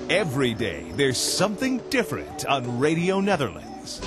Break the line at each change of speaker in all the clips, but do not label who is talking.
Every day, there's something different on Radio Netherlands.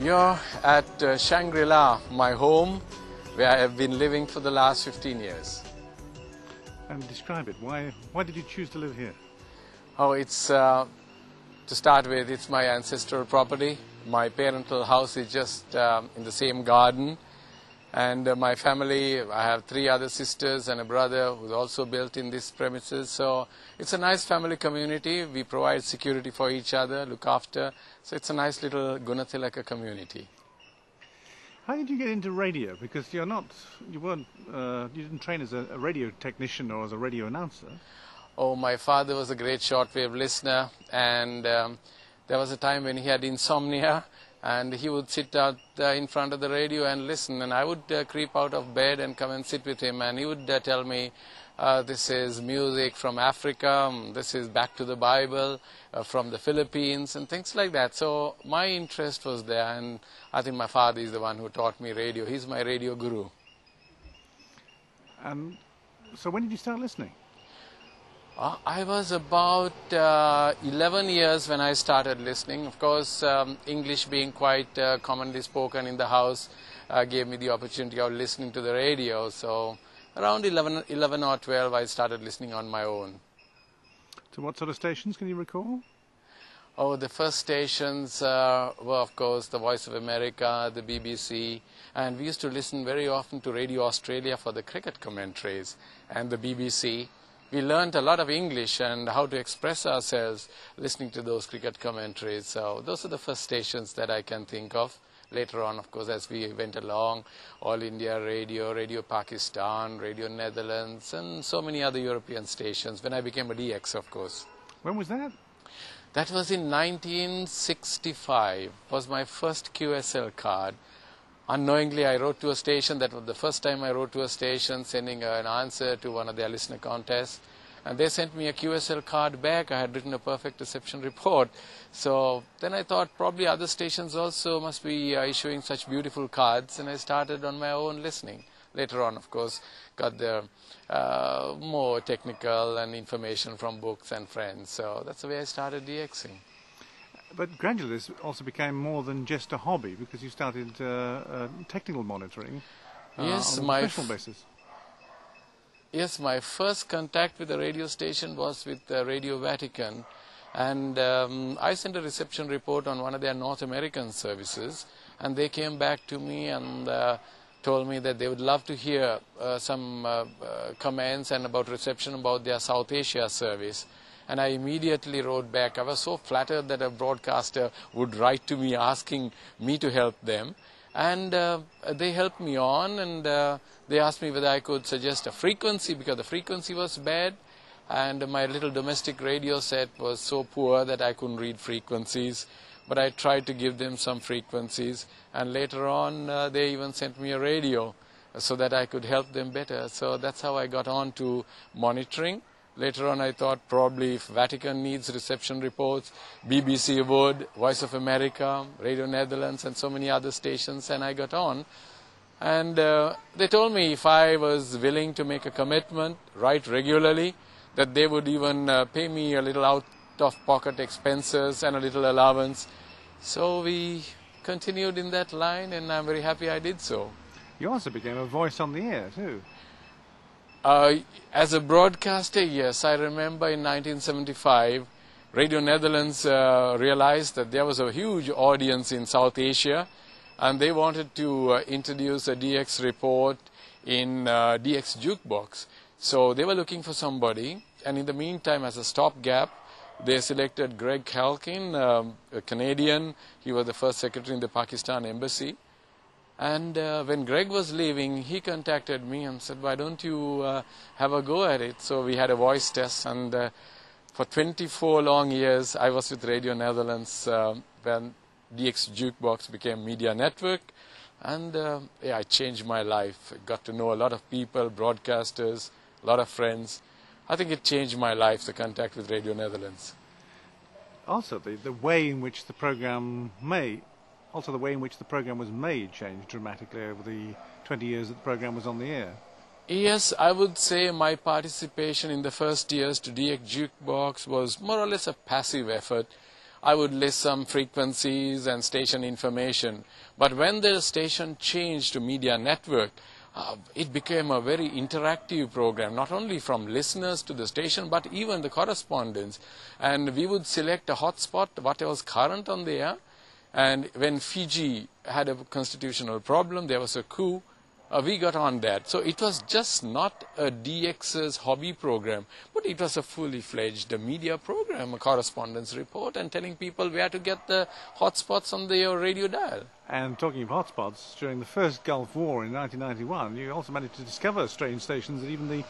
You're at Shangri-La, my home, where I have been living for the last 15 years.
And describe it. Why did you choose to live here?
Oh, it's, to start with, it's my ancestral property. My parental house is just in the same garden. And my family, I have 3 other sisters and a brother who's also built in these premises. So it's a nice family community. We provide security for each other, look after. So it's a nice little Goonetilleke community.
How did you get into radio? Because you didn't train as a radio technician or as a radio announcer.
Oh, my father was a great shortwave listener, and there was a time when he had insomnia, and he would sit out in front of the radio and listen, and I would creep out of bed and come and sit with him, and he would tell me, this is music from Africa, this is back to the Bible, from the Philippines, and things like that. So my interest was there, and I think my father is the one who taught me radio. He's my radio guru.
So when did you start listening?
I was about 11 years when I started listening. Of course, English being quite commonly spoken in the house gave me the opportunity of listening to the radio. So around 11 or 12, I started listening on my own.
So what sort of stations can you recall?
Oh, the first stations were, of course, the Voice of America, the BBC, and we used to listen very often to Radio Australia for the cricket commentaries, and the BBC. We learned a lot of English and how to express ourselves listening to those cricket commentaries. So those are the first stations that I can think of. Later on, of course, as we went along, All India Radio, Radio Pakistan, Radio Netherlands, and so many other European stations when I became a DX, of course.
When was that?
That was in 1965. Was my first QSL card. Unknowingly, I wrote to a station. That was the first time I wrote to a station, sending an answer to one of their listener contests. And they sent me a QSL card back. I had written a perfect reception report. So then I thought probably other stations also must be issuing such beautiful cards. And I started on my own listening. Later on, of course, got the more technical and information from books and friends. So that's the way I started DXing.
But gradually this also became more than just a hobby, because you started technical monitoring on a professional basis.
Yes, my first contact with the radio station was with Radio Vatican, and I sent a reception report on one of their North American services, and they came back to me and told me that they would love to hear some comments and about reception about their South Asia service. And I immediately wrote back. I was so flattered that a broadcaster would write to me asking me to help them. And they helped me on, and they asked me whether I could suggest a frequency, because the frequency was bad. And my little domestic radio set was so poor that I couldn't read frequencies. But I tried to give them some frequencies. And later on, they even sent me a radio so that I could help them better. So that's how I got on to monitoring. Later on, I thought probably if Vatican needs reception reports, BBC would, Voice of America, Radio Netherlands, and so many other stations, and I got on. And they told me if I was willing to make a commitment, write regularly, that they would even pay me a little out-of-pocket expenses and a little allowance. So we continued in that line, and I'm very happy I did so.
You also became a voice on the air, too.
As a broadcaster, yes. I remember in 1975, Radio Netherlands realized that there was a huge audience in South Asia, and they wanted to introduce a DX report in DX Jukebox. So they were looking for somebody, and in the meantime, as a stopgap, they selected Greg Halkin, a Canadian. He was the first secretary in the Pakistan embassy. And when Greg was leaving, he contacted me and said, why don't you have a go at it? So we had a voice test, and for 24 long years, I was with Radio Netherlands when DX Jukebox became Media Network. And yeah, it changed my life. I got to know a lot of people, broadcasters, a lot of friends. I think it changed my life, the contact with Radio Netherlands.
Also, the way in which the program may also the way in which the programme was made changed dramatically over the 20 years that the programme was on the air.
Yes, I would say my participation in the first years to DX Jukebox was more or less a passive effort. I would list some frequencies and station information. But when the station changed to media network, it became a very interactive program, not only from listeners to the station, but even the correspondents. And we would select a hotspot, what was current on the air. And when Fiji had a constitutional problem, there was a coup, we got on that. So it was just not a DX's hobby program, but it was a fully fledged media program, a correspondence report, and telling people where to get the hotspots on their radio dial.
And talking of hotspots, during the first Gulf War in 1991, you also managed to discover strange stations that even the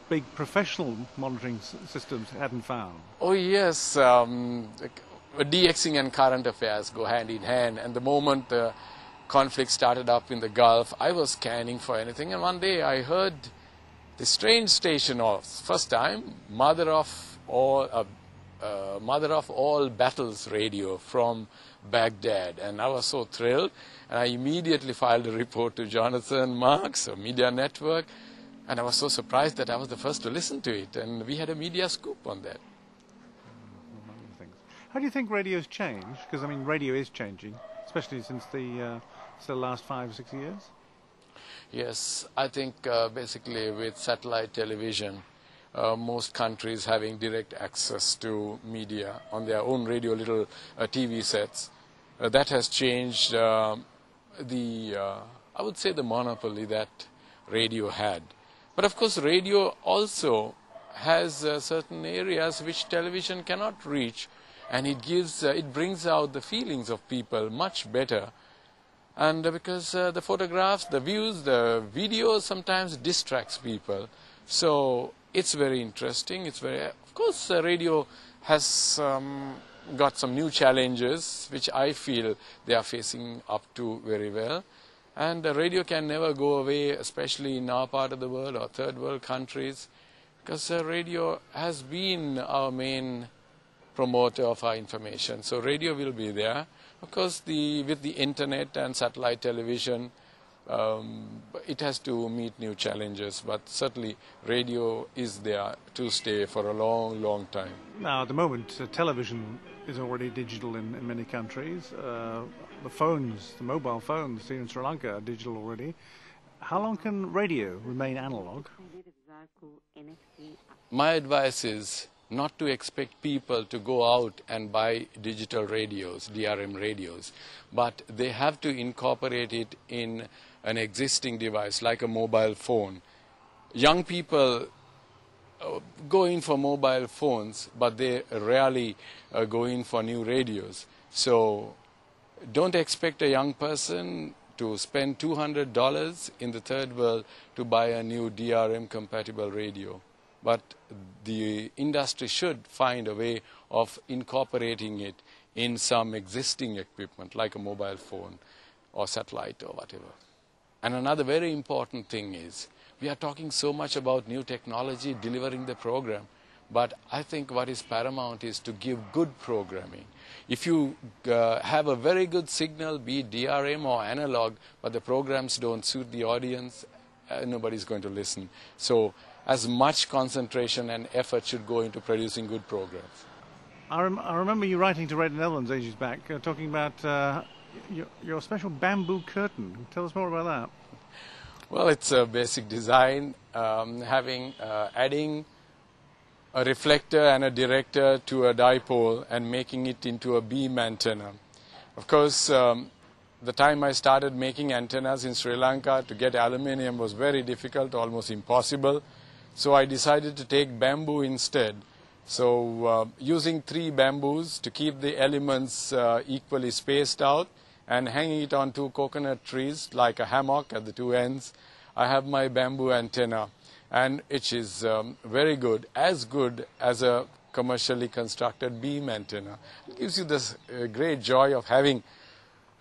big professional monitoring systems hadn't found.
Oh yes, DXing and current affairs go hand in hand, and the moment the conflict started up in the Gulf, I was scanning for anything, and one day I heard the strange station of, first time, Mother of All Battles radio from Baghdad, and I was so thrilled, and I immediately filed a report to Jonathan Marks, a media network, and I was so surprised that I was the first to listen to it, and we had a media scoop on that.
How do you think radio's changed? Because, I mean, radio is changing, especially since the last 5 or 6 years.
Yes, I think basically with satellite television, most countries having direct access to media on their own radio little TV sets, that has changed I would say the monopoly that radio had. But of course radio also has certain areas which television cannot reach, and it brings out the feelings of people much better. And because the photographs, the views, the videos sometimes distracts people. So it's very interesting. Of course, radio has got some new challenges, which I feel they are facing up to very well. And radio can never go away, especially in our part of the world or third world countries, because radio has been our main promoter of our information. So radio will be there. Of course, with the internet and satellite television, it has to meet new challenges, but certainly radio is there to stay for a long, long time.
Now, at the moment, television is already digital in many countries. The mobile phones here in Sri Lanka are digital already. How long can radio remain analog?
My advice is not to expect people to go out and buy digital radios, DRM radios, but they have to incorporate it in an existing device like a mobile phone. Young people go in for mobile phones, but they rarely go in for new radios. So don't expect a young person to spend $200 in the third world to buy a new DRM compatible radio. But the industry should find a way of incorporating it in some existing equipment like a mobile phone or satellite or whatever. And another very important thing is, we are talking so much about new technology delivering the program, but I think what is paramount is to give good programming. If you have a very good signal, be it DRM or analog, but the programs don't suit the audience, nobody's going to listen. So as much concentration and effort should go into producing good programs.
I remember you writing to Radio Netherlands ages back, talking about your special bamboo curtain. Tell us more about that.
Well, it's a basic design, adding a reflector and a director to a dipole and making it into a beam antenna. Of course, the time I started making antennas in Sri Lanka, to get aluminium was very difficult, almost impossible. So I decided to take bamboo instead. So using 3 bamboos to keep the elements equally spaced out and hanging it on 2 coconut trees like a hammock at the 2 ends, I have my bamboo antenna, and it is very good as a commercially constructed beam antenna. It gives you this great joy of having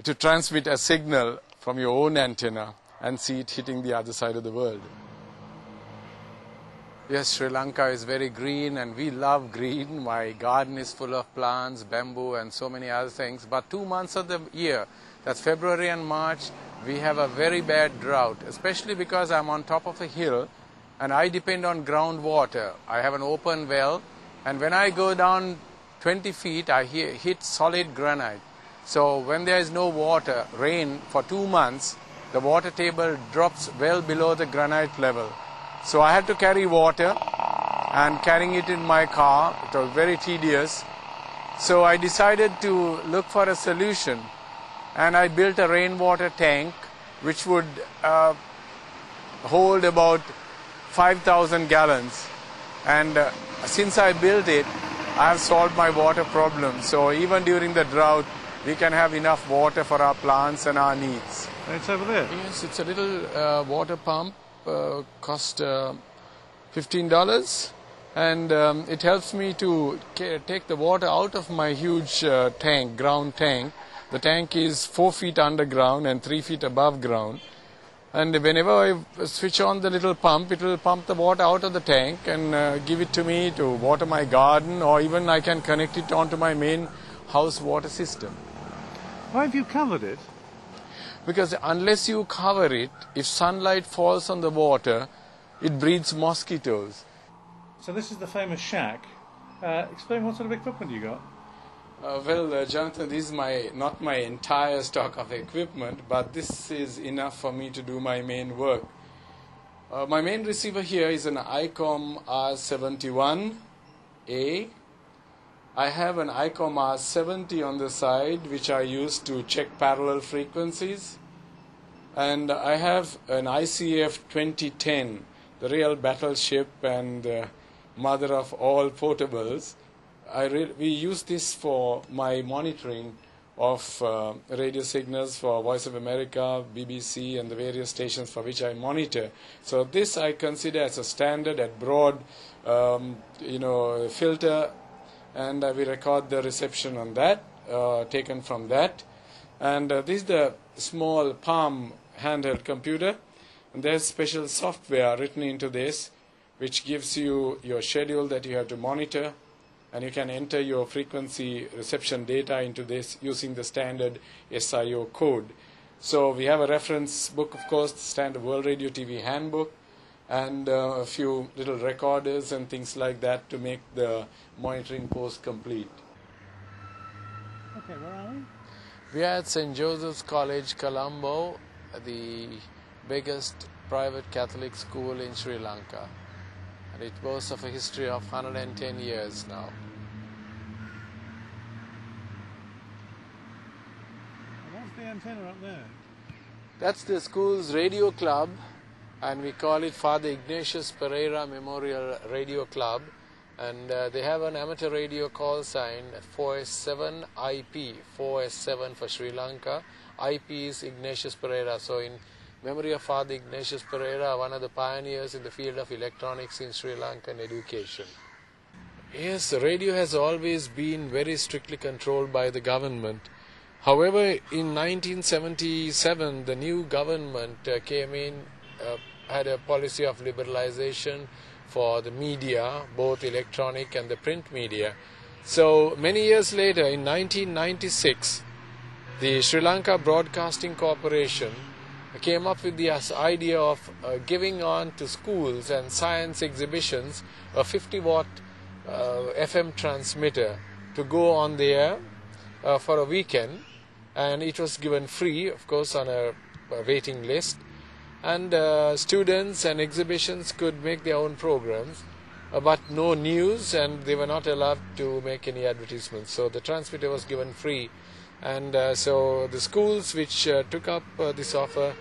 to transmit a signal from your own antenna and see it hitting the other side of the world. Yes, Sri Lanka is very green and we love green. My garden is full of plants, bamboo and so many other things. But 2 months of the year, that's February and March, we have a very bad drought, especially because I'm on top of a hill and I depend on groundwater. I have an open well, and when I go down 20 feet, I hit solid granite. So when there is no water, rain for 2 months, the water table drops well below the granite level. So I had to carry water, and carrying it in my car, it was very tedious. So I decided to look for a solution, and I built a rainwater tank which would hold about 5,000 gallons. And since I built it, I have solved my water problem. So even during the drought, we can have enough water for our plants and our needs.
It's over there?
Yes, it's a little water pump, cost $15. And it helps me to take the water out of my huge tank, ground tank. The tank is 4 feet underground and 3 feet above ground. And whenever I switch on the little pump, it will pump the water out of the tank and give it to me to water my garden, or even I can connect it onto my main house water system.
Why have you covered it?
Because unless you cover it, if sunlight falls on the water, it breeds mosquitoes.
So this is the famous shack. Explain what sort of equipment you got.
Jonathan, this is not my entire stock of equipment, but this is enough for me to do my main work. My main receiver here is an ICOM R71A. I have an ICOM R70 on the side, which I use to check parallel frequencies. And I have an ICF 2010, the real battleship and mother of all portables. We use this for my monitoring of radio signals for Voice of America, BBC, and the various stations for which I monitor. So this I consider as a standard at broad, filter, and we record the reception on that, taken from that. And this is the small Palm handheld computer, and there's special software written into this, which gives you your schedule that you have to monitor, and you can enter your frequency reception data into this using the standard SIO code. So we have a reference book, of course, the standard World Radio TV handbook, and a few little recorders and things like that to make the monitoring post complete.
Okay, where are we?
We are at St. Joseph's College, Colombo, the biggest private Catholic school in Sri Lanka. And it boasts of a history of 110 years now.
What's the antenna up there?
That's the school's radio club, and we call it Father Ignatius Pereira Memorial Radio Club. And they have an amateur radio call sign 4S7IP, 4S7 for Sri Lanka. IP is Ignatius Pereira. So in memory of Father Ignatius Pereira, one of the pioneers in the field of electronics in Sri Lankan education. Yes, radio has always been very strictly controlled by the government. However, in 1977, the new government came in, had a policy of liberalization for the media, both electronic and the print media. So many years later, in 1996, the Sri Lanka Broadcasting Corporation came up with the idea of giving on to schools and science exhibitions a 50-watt FM transmitter to go on the air for a weekend, and it was given free, of course, on a waiting list, and students and exhibitions could make their own programs, but no news, and they were not allowed to make any advertisements. So the transmitter was given free, and so the schools which took up this offer,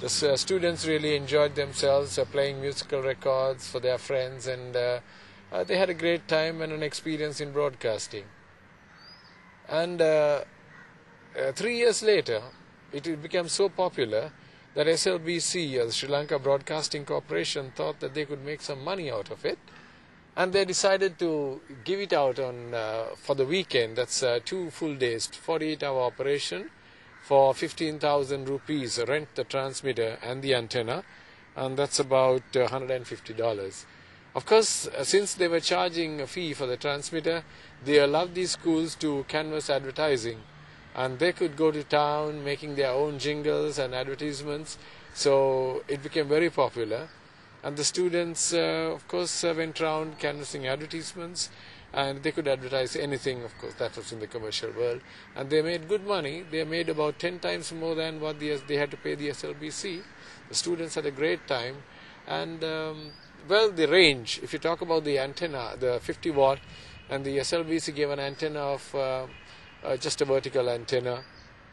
the students really enjoyed themselves playing musical records for their friends, and they had a great time and an experience in broadcasting. And 3 years later, it became so popular that SLBC, the Sri Lanka Broadcasting Corporation, thought that they could make some money out of it, and they decided to give it out on for the weekend. That's 2 full days, 48-hour operation for 15,000 rupees. Rent the transmitter and the antenna, and that's about $150. Of course, since they were charging a fee for the transmitter, they allowed these schools to canvass advertising. and they could go to town making their own jingles and advertisements. So it became very popular, and the students of course went around canvassing advertisements, and they could advertise anything, of course, that was in the commercial world, and they made good money. They made about 10 times more than what they had to pay the SLBC. The students had a great time, and well, the range, if you talk about the antenna, the 50 watt, and the SLBC gave an antenna of just a vertical antenna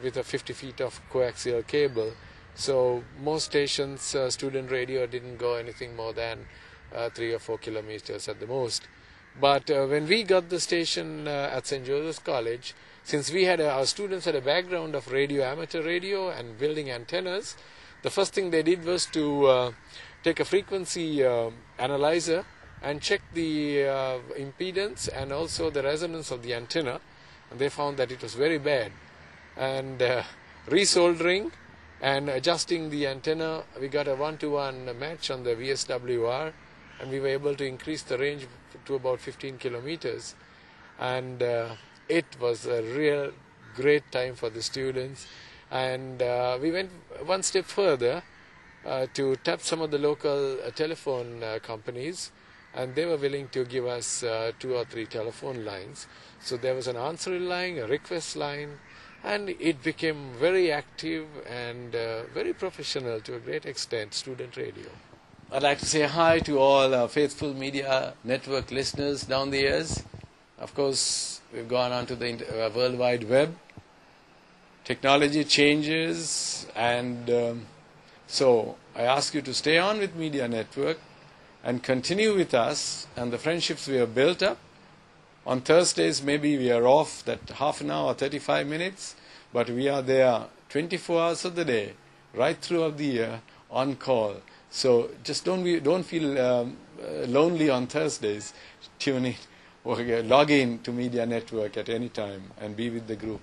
with a 50 feet of coaxial cable. So most stations, student radio didn't go anything more than 3 or 4 kilometers at the most. But when we got the station at St. Joseph's College, since we had our students had a background of radio, amateur radio, and building antennas, the first thing they did was to take a frequency analyzer and check the impedance and also the resonance of the antenna, and they found that it was very bad. And resoldering and adjusting the antenna, we got a 1-to-1 match on the VSWR, and we were able to increase the range to about 15 kilometers. And it was a real great time for the students. And we went one step further to tap some of the local telephone companies, and they were willing to give us 2 or 3 telephone lines. So there was an answering line, a request line, and it became very active and very professional to a great extent, student radio. I'd like to say hi to all our faithful media network listeners down the years. Of course, we've gone on to the World Wide Web. Technology changes, and so I ask you to stay on with Media Network and continue with us and the friendships we have built up. On Thursdays, maybe we are off that half an hour, 35 minutes, but we are there 24 hours of the day, right throughout the year, on call. So just don't feel lonely on Thursdays. Tune in or log in to Media Network at any time and be with the group.